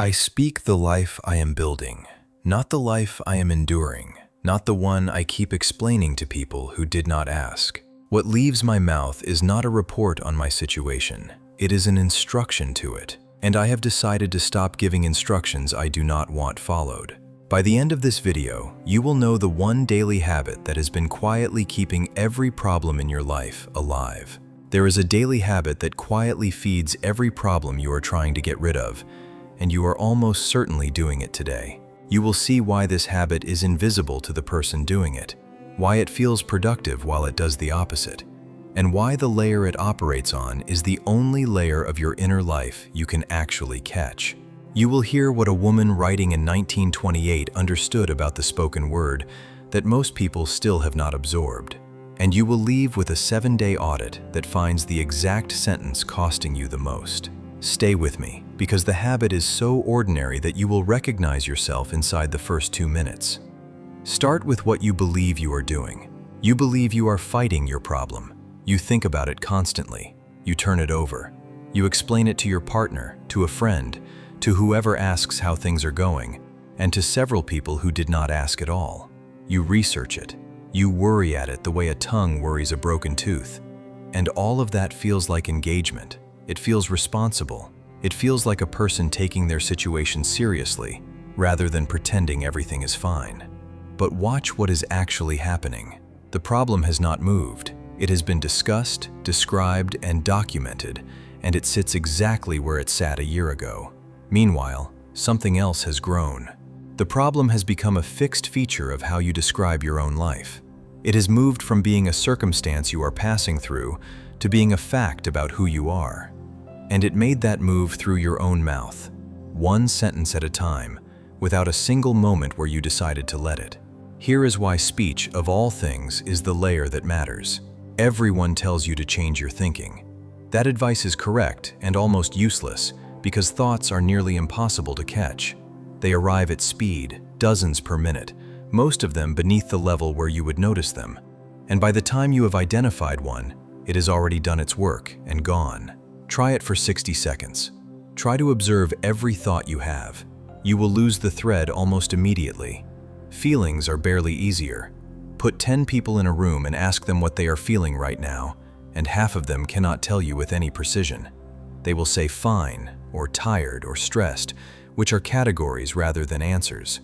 I speak the life I am building, not the life I am enduring, not the one I keep explaining to people who did not ask. What leaves my mouth is not a report on my situation. It is an instruction to it, and I have decided to stop giving instructions I do not want followed. By the end of this video, you will know the one daily habit that has been quietly keeping every problem in your life alive. There is a daily habit that quietly feeds every problem you are trying to get rid of, and you are almost certainly doing it today. You will see why this habit is invisible to the person doing it, why it feels productive while it does the opposite, and why the layer it operates on is the only layer of your inner life you can actually catch. You will hear what a woman writing in 1928 understood about the spoken word that most people still have not absorbed. And you will leave with a 7-day audit that finds the exact sentence costing you the most. Stay with me, because the habit is so ordinary that you will recognize yourself inside the first 2 minutes. Start with what you believe you are doing. You believe you are fighting your problem. You think about it constantly. You turn it over. You explain it to your partner, to a friend, to whoever asks how things are going, and to several people who did not ask at all. You research it. You worry at it the way a tongue worries a broken tooth. And all of that feels like engagement. It feels responsible. It feels like a person taking their situation seriously, rather than pretending everything is fine. But watch what is actually happening. The problem has not moved. It has been discussed, described, and documented, and it sits exactly where it sat a year ago. Meanwhile, something else has grown. The problem has become a fixed feature of how you describe your own life. It has moved from being a circumstance you are passing through to being a fact about who you are. And it made that move through your own mouth, one sentence at a time, without a single moment where you decided to let it. Here is why speech, of all things, is the layer that matters. Everyone tells you to change your thinking. That advice is correct and almost useless because thoughts are nearly impossible to catch. They arrive at speed, dozens per minute, most of them beneath the level where you would notice them. And by the time you have identified one, it has already done its work and gone. Try it for 60 seconds. Try to observe every thought you have. You will lose the thread almost immediately. Feelings are barely easier. Put 10 people in a room and ask them what they are feeling right now, and half of them cannot tell you with any precision. They will say fine, or tired, or stressed, which are categories rather than answers.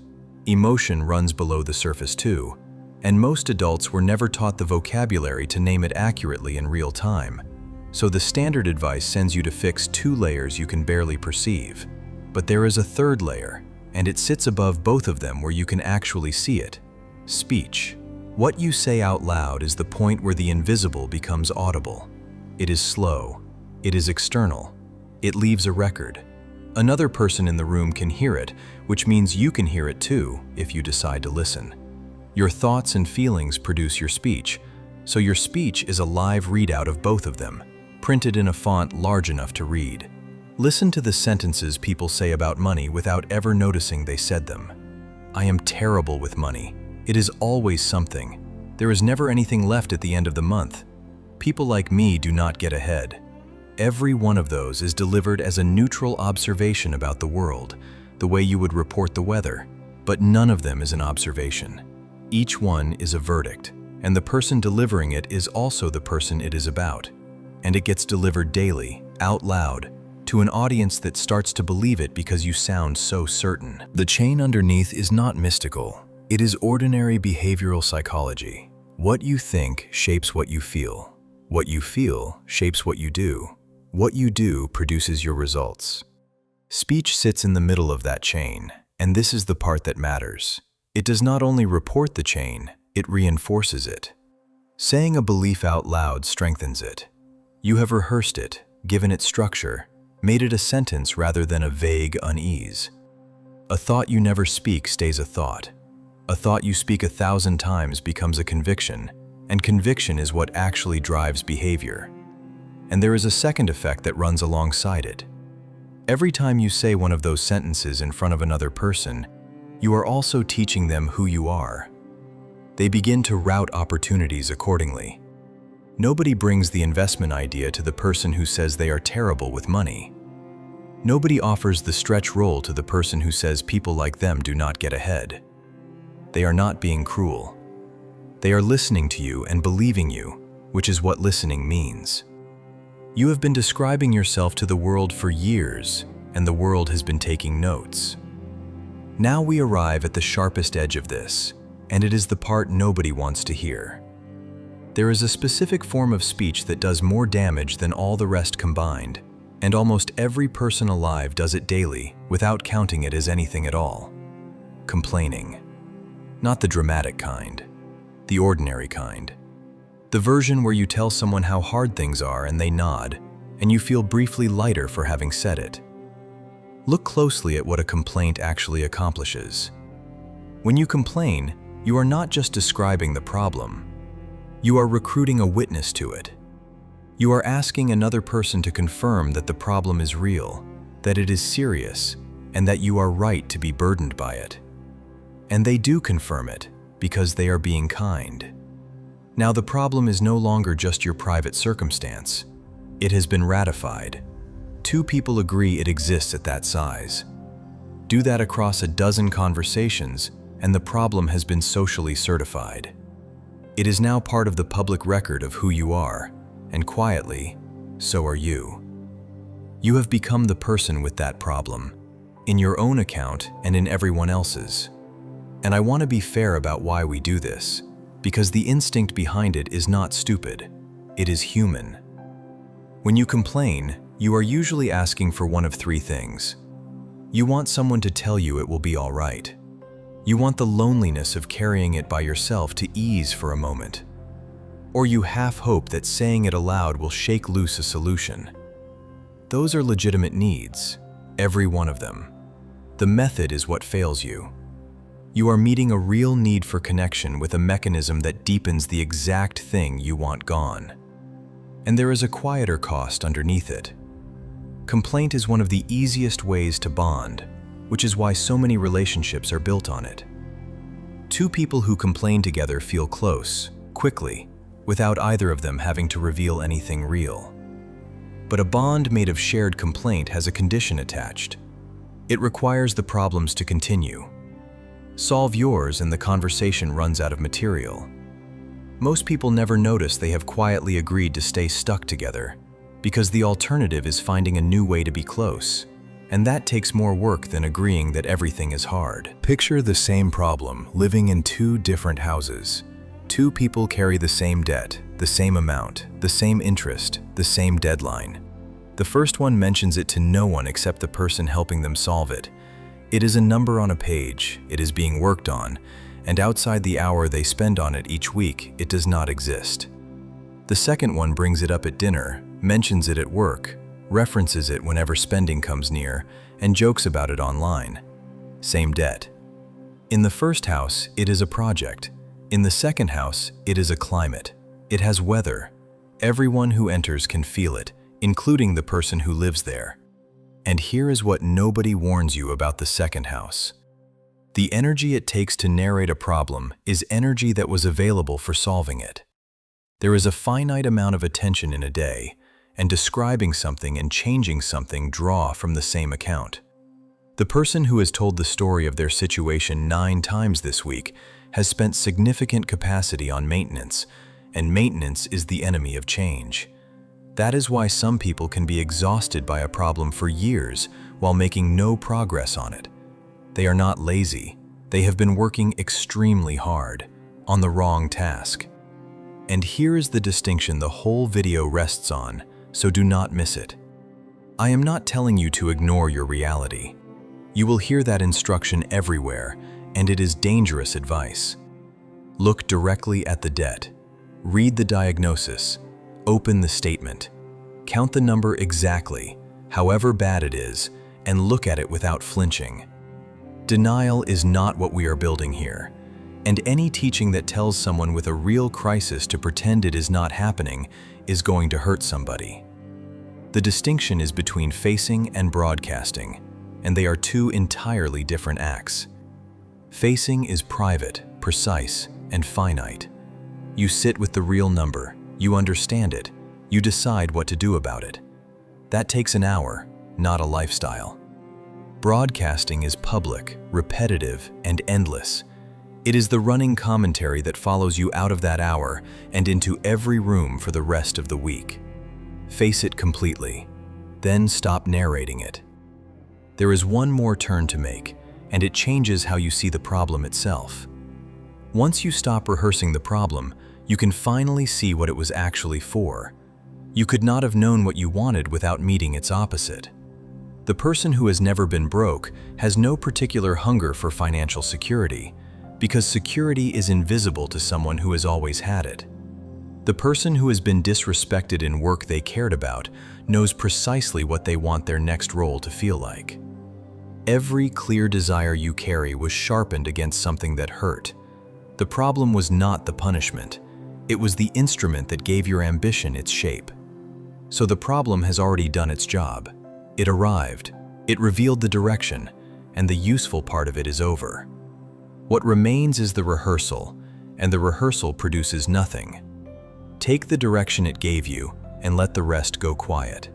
Emotion runs below the surface too, and most adults were never taught the vocabulary to name it accurately in real time. So the standard advice sends you to fix 2 layers you can barely perceive. But there is a third layer, and it sits above both of them where you can actually see it. Speech. What you say out loud is the point where the invisible becomes audible. It is slow. It is external. It leaves a record. Another person in the room can hear it, which means you can hear it too if you decide to listen. Your thoughts and feelings produce your speech, so your speech is a live readout of both of them, printed in a font large enough to read. Listen to the sentences people say about money without ever noticing they said them. I am terrible with money. It is always something. There is never anything left at the end of the month. People like me do not get ahead. Every one of those is delivered as a neutral observation about the world, the way you would report the weather. But none of them is an observation. Each one is a verdict, and the person delivering it is also the person it is about. And it gets delivered daily, out loud, to an audience that starts to believe it because you sound so certain. The chain underneath is not mystical. It is ordinary behavioral psychology. What you think shapes what you feel. What you feel shapes what you do. What you do produces your results. Speech sits in the middle of that chain, and this is the part that matters. It does not only report the chain, it reinforces it. Saying a belief out loud strengthens it. You have rehearsed it, given it structure, made it a sentence rather than a vague unease. A thought you never speak stays a thought. A thought you speak 1,000 times becomes a conviction, and conviction is what actually drives behavior. And there is a second effect that runs alongside it. Every time you say one of those sentences in front of another person, you are also teaching them who you are. They begin to route opportunities accordingly. Nobody brings the investment idea to the person who says they are terrible with money. Nobody offers the stretch role to the person who says people like them do not get ahead. They are not being cruel. They are listening to you and believing you, which is what listening means. You have been describing yourself to the world for years, and the world has been taking notes. Now we arrive at the sharpest edge of this, and it is the part nobody wants to hear. There is a specific form of speech that does more damage than all the rest combined, and almost every person alive does it daily without counting it as anything at all. Complaining. Not the dramatic kind, the ordinary kind. The version where you tell someone how hard things are and they nod, and you feel briefly lighter for having said it. Look closely at what a complaint actually accomplishes. When you complain, you are not just describing the problem. You are recruiting a witness to it. You are asking another person to confirm that the problem is real, that it is serious, and that you are right to be burdened by it. And they do confirm it because they are being kind. Now the problem is no longer just your private circumstance. It has been ratified. 2 people agree it exists at that size. Do that across a dozen conversations, and the problem has been socially certified. It is now part of the public record of who you are, and quietly, so are you. You have become the person with that problem, in your own account and in everyone else's. And I want to be fair about why we do this, because the instinct behind it is not stupid, it is human. When you complain, you are usually asking for one of 3 things. You want someone to tell you it will be all right. You want the loneliness of carrying it by yourself to ease for a moment. Or you half hope that saying it aloud will shake loose a solution. Those are legitimate needs, every one of them. The method is what fails you. You are meeting a real need for connection with a mechanism that deepens the exact thing you want gone. And there is a quieter cost underneath it. Complaint is one of the easiest ways to bond, which is why so many relationships are built on it. 2 people who complain together feel close, quickly, without either of them having to reveal anything real. But a bond made of shared complaint has a condition attached. It requires the problems to continue. Solve yours and the conversation runs out of material. Most people never notice they have quietly agreed to stay stuck together, because the alternative is finding a new way to be close. And that takes more work than agreeing that everything is hard. Picture the same problem living in 2 different houses. 2 people carry the same debt, the same amount, the same interest, the same deadline. The first one mentions it to no one except the person helping them solve it. It is a number on a page, it is being worked on, and outside the hour they spend on it each week, it does not exist. The second one brings it up at dinner, mentions it at work, references it whenever spending comes near, and jokes about it online. Same debt. In the first house, it is a project. In the second house, it is a climate. It has weather. Everyone who enters can feel it, including the person who lives there. And here is what nobody warns you about the second house. The energy it takes to narrate a problem is energy that was available for solving it. There is a finite amount of attention in a day, and describing something and changing something draw from the same account. The person who has told the story of their situation 9 times this week has spent significant capacity on maintenance, and maintenance is the enemy of change. That is why some people can be exhausted by a problem for years while making no progress on it. They are not lazy. They have been working extremely hard on the wrong task. And here is the distinction the whole video rests on, so do not miss it. I am not telling you to ignore your reality. You will hear that instruction everywhere, and it is dangerous advice. Look directly at the debt. Read the diagnosis. Open the statement. Count the number exactly, however bad it is, and look at it without flinching. Denial is not what we are building here, and any teaching that tells someone with a real crisis to pretend it is not happening is going to hurt somebody. The distinction is between facing and broadcasting, and they are 2 entirely different acts. Facing is private, precise, and finite. You sit with the real number, you understand it, you decide what to do about it. That takes an hour, not a lifestyle. Broadcasting is public, repetitive, and endless. It is the running commentary that follows you out of that hour and into every room for the rest of the week. Face it completely, then stop narrating it. There is one more turn to make, and it changes how you see the problem itself. Once you stop rehearsing the problem, you can finally see what it was actually for. You could not have known what you wanted without meeting its opposite. The person who has never been broke has no particular hunger for financial security, because security is invisible to someone who has always had it. The person who has been disrespected in work they cared about knows precisely what they want their next role to feel like. Every clear desire you carry was sharpened against something that hurt. The problem was not the punishment. It was the instrument that gave your ambition its shape. So the problem has already done its job. It arrived, it revealed the direction, and the useful part of it is over. What remains is the rehearsal, and the rehearsal produces nothing. Take the direction it gave you and let the rest go quiet.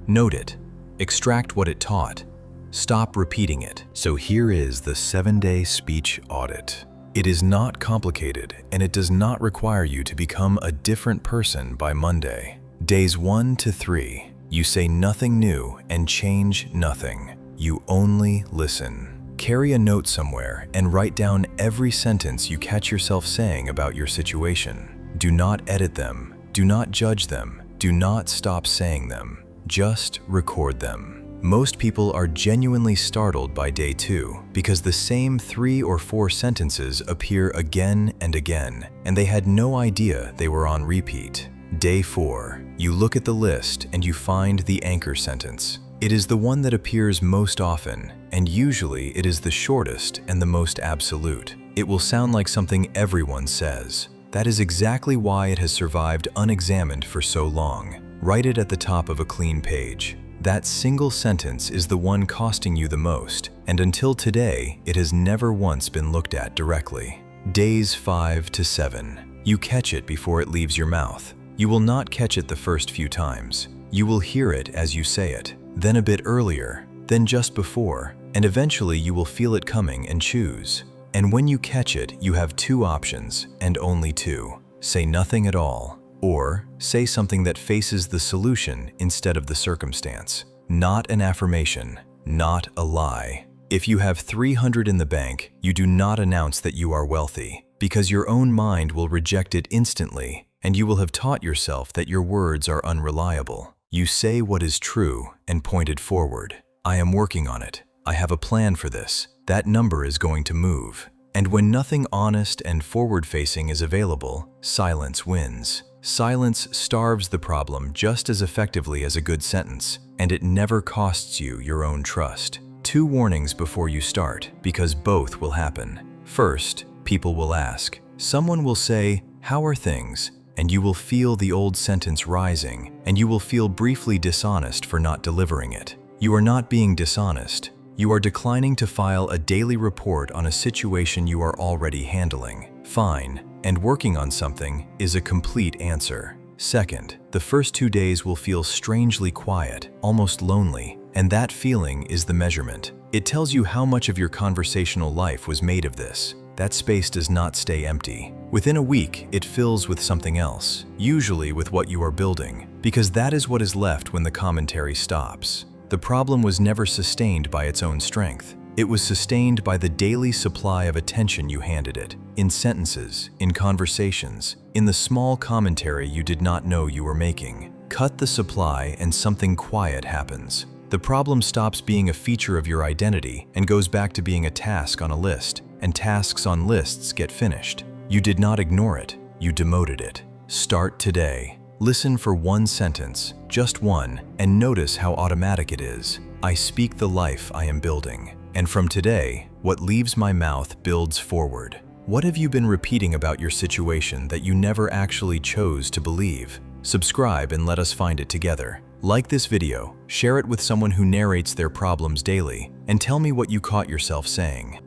Note it, extract what it taught, stop repeating it. So here is the 7-day speech audit. It is not complicated, and it does not require you to become a different person by Monday. Days 1 to 3, you say nothing new and change nothing. You only listen. Carry a note somewhere and write down every sentence you catch yourself saying about your situation. Do not edit them. Do not judge them. Do not stop saying them. Just record them. Most people are genuinely startled by day 2 because the same 3 or 4 sentences appear again and again, and they had no idea they were on repeat. Day 4, you look at the list and you find the anchor sentence. It is the one that appears most often, and usually it is the shortest and the most absolute. It will sound like something everyone says. That is exactly why it has survived unexamined for so long. Write it at the top of a clean page. That single sentence is the one costing you the most, and until today, it has never once been looked at directly. Days 5 to 7. You catch it before it leaves your mouth. You will not catch it the first few times. You will hear it as you say it, then a bit earlier, then just before, and eventually you will feel it coming and choose. And when you catch it, you have 2 options, and only 2. Say nothing at all, or say something that faces the solution instead of the circumstance. Not an affirmation, not a lie. If you have 300 in the bank, you do not announce that you are wealthy, because your own mind will reject it instantly, and you will have taught yourself that your words are unreliable. You say what is true and point it forward. I am working on it. I have a plan for this. That number is going to move. And when nothing honest and forward-facing is available, silence wins. Silence starves the problem just as effectively as a good sentence, and it never costs you your own trust. 2 warnings before you start, because both will happen. First, people will ask. Someone will say, "How are things?" And you will feel the old sentence rising, and you will feel briefly dishonest for not delivering it. You are not being dishonest. You are declining to file a daily report on a situation you are already handling. Fine, and working on something is a complete answer. Second, the first 2 days will feel strangely quiet, almost lonely, and that feeling is the measurement. It tells you how much of your conversational life was made of this. That space does not stay empty. Within a week, it fills with something else, usually with what you are building, because that is what is left when the commentary stops. The problem was never sustained by its own strength. It was sustained by the daily supply of attention you handed it, in sentences, in conversations, in the small commentary you did not know you were making. Cut the supply and something quiet happens. The problem stops being a feature of your identity and goes back to being a task on a list, and tasks on lists get finished. You did not ignore it, you demoted it. Start today. Listen for 1 sentence, just 1, and notice how automatic it is. I speak the life I am building. And from today, what leaves my mouth builds forward. What have you been repeating about your situation that you never actually chose to believe? Subscribe and let us find it together. Like this video, share it with someone who narrates their problems daily, and tell me what you caught yourself saying.